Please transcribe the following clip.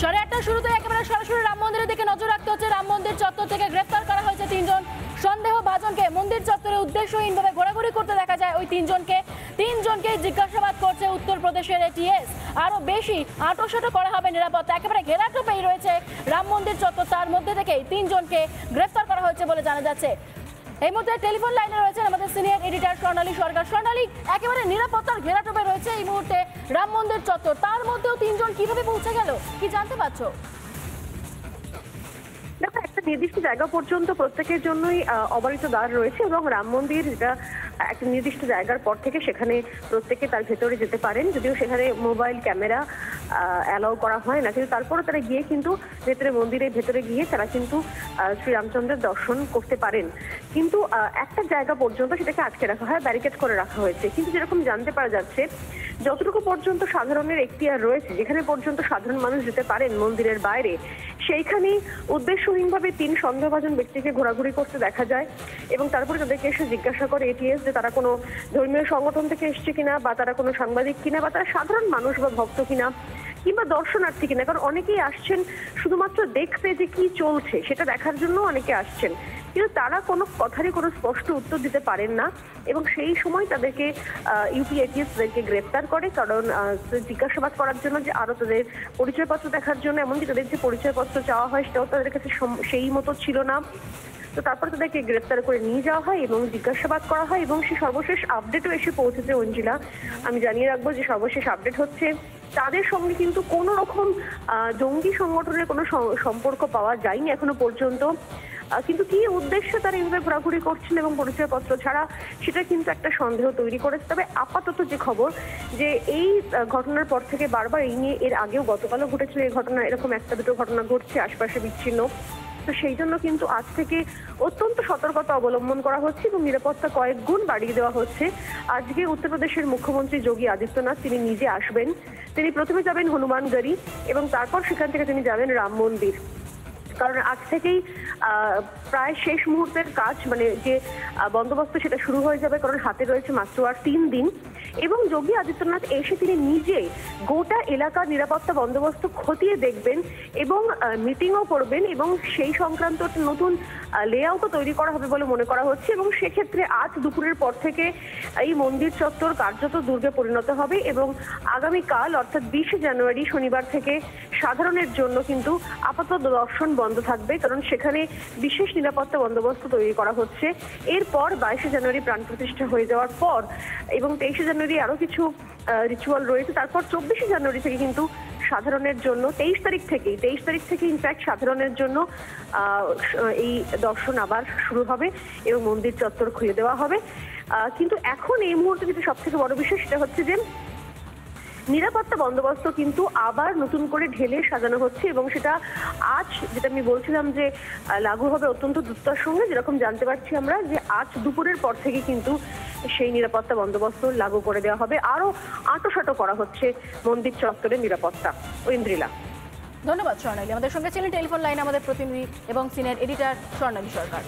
8:30 শুরুতে একেবারে সরাসরি রাম মন্দিরের দিকে নজর রাখতে হচ্ছে। রাম মন্দির চত্বর থেকে গ্রেফতার করা হয়েছে 3 জন সন্দেহভাজনকে। মন্দির চত্বরে উদ্দেশ্যহীনভাবে ঘোরাঘুরি করতে দেখা যায় ওই 3 জনকে জিজ্ঞাসাবাদ করছে উত্তরপ্রদেশের এটিএস। আরো বেশি আঁটোসাঁটো করা হবে নিরাপত্তা। একেবারে ঘেরাটোপেই রয়েছে রাম মন্দির চত্বর, তার মধ্যে থেকেই 3 জনকে গ্রেফতার করা হয়েছে বলে জানা যাচ্ছে। এই মুহূর্তে টেলিফোন লাইনে রয়েছেন আমাদের সিনিয়র এডিটর স্বর্ণালী সরকার। স্বর্ণালী, একেবারে নিরাপত্তার ঘেরাটোপে রয়েছে এই মুহূর্তে রাম মন্দির চত্বর, তার মধ্যেও 3 জন কিভাবে পৌঁছে গেল কি জানতে পারছো? দেখো, একটা নির্দিষ্ট জায়গা পর্যন্ত প্রত্যেকের জন্যই অবারিত দ্বার রয়েছে এবং রাম মন্দির যেটা একটা নির্দিষ্ট জায়গার পর থেকে সেখানে প্রত্যেকে তার ভেতরে যেতে পারেন, যদিও সেখানে মোবাইল ক্যামেরা অ্যালাউ করা হয় না, কিন্তু তারপরে তারা গিয়ে কিন্তু মন্দিরের ভেতরে গিয়ে তারা কিন্তু শ্রীরামচন্দ্রের দর্শন করতে পারেন। কিন্তু একটা জায়গা পর্যন্ত সেটাকে আটকে রাখা হয়, ব্যারিকেড করে রাখা হয়েছে। কিন্তু যেরকম জানতে পারা যাচ্ছে, যতটুকু পর্যন্ত সাধারণের এখতিয়ার রয়েছে, যেখানে পর্যন্ত সাধারণ মানুষ যেতে পারেন মন্দিরের বাইরে, সেইখানেই উদ্দেশ্যহীনভাবে 3 সন্দেহভাজন ব্যক্তিকে ঘোরাঘুরি করতে দেখা যায় এবং তারপরে তাদেরকে এসে জিজ্ঞাসা করে এটিএস যে তারা কোনো ধর্মীয় সংগঠন থেকে এসছে কিনা, বা তারা কোনো সাংবাদিক কিনা, বা তারা সাধারণ মানুষ বা ভক্ত কিনা, কিংবা দর্শনার্থী কিনা। কারণ অনেকেই আসছেন শুধুমাত্র দেখতে যে কি চলছে সেটা দেখার জন্য অনেকে আসছেন, কিন্তু তারা কোনো কথারই কোনো স্পষ্ট উত্তর দিতে পারেন না এবং সেই সময় তাদেরকে ইউপি এটিএস তাদেরকে গ্রেপ্তার করে। কারণ জিজ্ঞাসাবাদ করার জন্য যে আরো তাদের পরিচয়পত্র দেখার জন্য, এমনকি তাদের যে পরিচয়পত্র চাওয়া হয় সেটাও তাদের কাছে সেই মতো ছিল না। তো তারপর তাদেরকে গ্রেপ্তার করে নিয়ে যাওয়া হয় এবং জিজ্ঞাসাবাদ করা হয় এবং সে সর্বশেষ আপডেটও এসে পৌঁছেছে অঞ্জিলা। আমি জানিয়ে রাখবো যে সর্বশেষ আপডেট হচ্ছে তাদের সঙ্গে কিন্তু কোনো রকম জঙ্গি সংগঠনের কোনো সম্পর্ক পাওয়া যায়নি এখনো পর্যন্ত। কিন্তু কি উদ্দেশ্যে তারা এইভাবে ঘোরাঘুরি করছেন এবং পরিচয়পত্র ছাড়া, সেটা কিন্তু একটা সন্দেহ তৈরি করেছে। তবে আপাতত যে খবর, যে এই ঘটনার পর থেকে বারবার এই নিয়ে এর আগেও গতকালও ঘটেছিল এই ঘটনা, এরকম একটা দুটো ঘটনা ঘটছে আশপাশে বিচ্ছিন্ন। তো সেই জন্য কিন্তু আজ থেকে অত্যন্ত সতর্কতা অবলম্বন করা হচ্ছে এবং নিরাপত্তা কয়েক গুণ বাড়িয়ে দেওয়া হচ্ছে। আজকে উত্তরপ্রদেশের মুখ্যমন্ত্রী যোগী আদিত্যনাথ তিনি নিজে আসবেন। তিনি প্রথমে যাবেন হনুমানগড়ি এবং তারপর সেখান থেকে তিনি যাবেন রাম মন্দির। কারণ আজ থেকেই প্রায় শেষ মুহূর্তের কাজ, মানে যে বন্দোবস্ত সেটা শুরু হয়ে যাবে, কারণ হাতে রয়েছে মাত্র আর 3 দিন। এবং যোগী আদিত্যনাথ এসে তিনি নিজে গোটা এলাকার নিরাপত্তা বন্দোবস্ত খতিয়ে দেখবেন এবং মিটিংও করবেন এবং সেই সংক্রান্ত নতুন লেআউটও তৈরি করা হবে বলে মনে করা হচ্ছে। এবং সেক্ষেত্রে আজ দুপুরের পর থেকে এই মন্দির চত্বর কার্যত দুর্গে পরিণত হবে এবং আগামীকাল অর্থাৎ 20 জানুয়ারি শনিবার থেকে সাধারণের জন্য কিন্তু আপাতত দর্শন বন্ধ থাকবে, কারণ সেখানে বিশেষ নিরাপত্তা বন্দোবস্ত তৈরি করা হচ্ছে। এরপর 22 জানুয়ারি প্রাণ প্রতিষ্ঠা হয়ে যাওয়ার পর এবং 23 জানুয়ারি আরো কিছু রিচুয়াল রয়েছে, তারপর 24 জানুয়ারি থেকে কিন্তু সাধারণের জন্য 23 তারিখ থেকে ইনফ্যাক্ট সাধারণের জন্য এই দর্শন আবার শুরু হবে এবং মন্দির চত্বর খুলে দেওয়া হবে। কিন্তু এখন এই মুহূর্তে যেটা সব থেকে বড় বিষয় সেটা হচ্ছে যে নিরাপত্তা বন্দোবস্ত কিন্তু আবার নতুন করে ঢেলে সাজানো হচ্ছে এবং সেটা আজ, যেটা আমি বলছিলাম যে লাগু হবে অত্যন্ত দ্রুততার সঙ্গে, যেরকম জানতে পারছি আমরা যে আজ দুপুরের পর থেকে কিন্তু সেই নিরাপত্তা বন্দোবস্ত লাগু করে দেওয়া হবে। আরো আঁটোসাঁটো করা হচ্ছে মন্দির চত্বরের নিরাপত্তা। ঐন্দ্রিলা, ধন্যবাদ স্বর্ণালী। আমাদের সঙ্গে ছিলেন টেলিফোন লাইনে আমাদের প্রতিনিধি এবং সিনিয়র এডিটর স্বর্ণালী সরকার।